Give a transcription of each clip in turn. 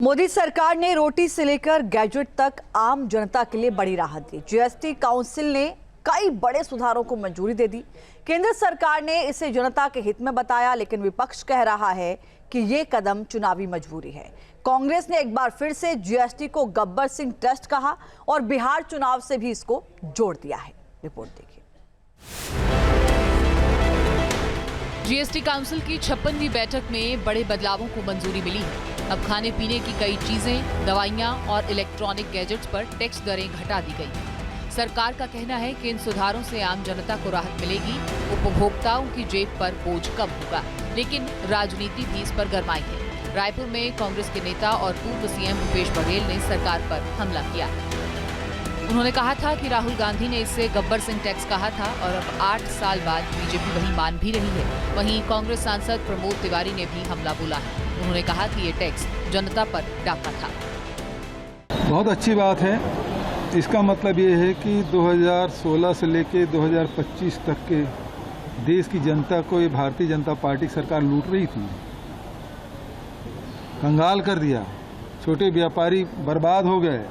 मोदी सरकार ने रोटी से लेकर गैजेट तक आम जनता के लिए बड़ी राहत दी। जीएसटी काउंसिल ने कई बड़े सुधारों को मंजूरी दे दी। केंद्र सरकार ने इसे जनता के हित में बताया, लेकिन विपक्ष कह रहा है कि ये कदम चुनावी मजबूरी है। कांग्रेस ने एक बार फिर से जीएसटी को गब्बर सिंह टेस्ट कहा और बिहार चुनाव से भी इसको जोड़ दिया है। रिपोर्ट देखिए। जीएसटी काउंसिल की 56वीं बैठक में बड़े बदलावों को मंजूरी मिली है। अब खाने पीने की कई चीजें, दवाइयां और इलेक्ट्रॉनिक गैजेट्स पर टैक्स दरें घटा दी गई। सरकार का कहना है कि इन सुधारों से आम जनता को राहत मिलेगी, उपभोक्ताओं की जेब पर बोझ कम होगा, लेकिन राजनीति भी इस पर गरमाई है। रायपुर में कांग्रेस के नेता और पूर्व सीएम भूपेश बघेल ने सरकार पर हमला किया। उन्होंने कहा था कि राहुल गांधी ने इसे गब्बर सिंह टैक्स कहा था और अब 8 साल बाद बीजेपी वही मान भी रही है। वहीं कांग्रेस सांसद प्रमोद तिवारी ने भी हमला बोला है। उन्होंने कहा कि ये टैक्स जनता पर डाका था। बहुत अच्छी बात है। इसका मतलब ये है कि 2016 से लेकर 2025 तक के देश की जनता को ये भारतीय जनता पार्टी सरकार लूट रही थी, कंगाल कर दिया। छोटे व्यापारी बर्बाद हो गए।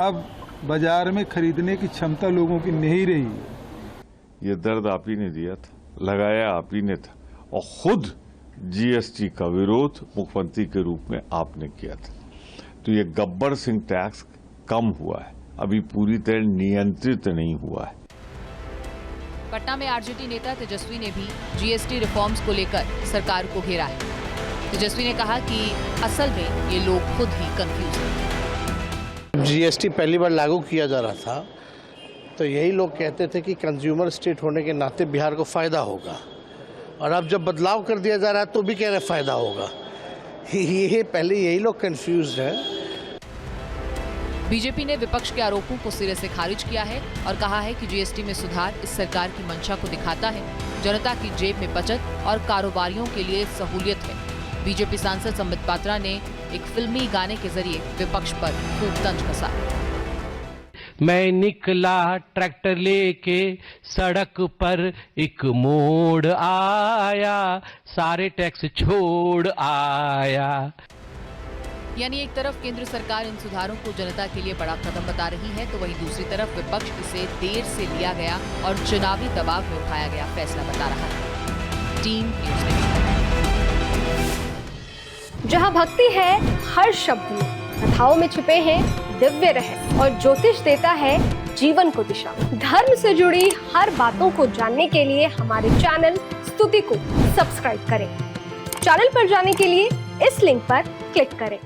अब बाजार में खरीदने की क्षमता लोगों की नहीं रही। ये दर्द आप ही ने दिया था, लगाया आप ही ने था, और खुद जीएसटी का विरोध मुख्यमंत्री के रूप में आपने किया था। तो ये गब्बर सिंह टैक्स कम हुआ है, अभी पूरी तरह नियंत्रित नहीं हुआ है। पटना में आरजेडी नेता तेजस्वी ने भी जीएसटी रिफॉर्म्स को लेकर सरकार को घेरा है। तेजस्वी ने कहा कि असल में ये लोग खुद ही कंफ्यूज हैं। जीएसटी पहली बार लागू किया जा रहा था तो यही लोग कहते थे कि कंज्यूमर स्टेट होने के नाते बिहार को फायदा होगा, और अब जब बदलाव कर दिया जा रहा है तो भी कह रहे फायदा होगा। ये पहले यही लोग कंफ्यूज हैं। बीजेपी ने विपक्ष के आरोपों को सिरे से खारिज किया है और कहा है कि जीएसटी में सुधार इस सरकार की मंशा को दिखाता है। जनता की जेब में बचत और कारोबारियों के लिए सहूलियत है। बीजेपी सांसद संबित पात्रा ने एक फिल्मी गाने के जरिए विपक्ष पर खूब तंज कसा। मैं निकला ट्रैक्टर लेके, सड़क पर एक मोड़ आया, सारे टैक्स छोड़ आया। यानी एक तरफ केंद्र सरकार इन सुधारों को जनता के लिए बड़ा कदम बता रही है, तो वहीं दूसरी तरफ विपक्ष इसे देर से लिया गया और चुनावी दबाव में उठाया गया फैसला बता रहा है। टीम न्यूज़ में जहाँ भक्ति है हर शब्द में, कथाओं में छुपे हैं दिव्य रहस्य और ज्योतिष देता है जीवन को दिशा। धर्म से जुड़ी हर बातों को जानने के लिए हमारे चैनल स्तुति को सब्सक्राइब करें। चैनल पर जाने के लिए इस लिंक पर क्लिक करें।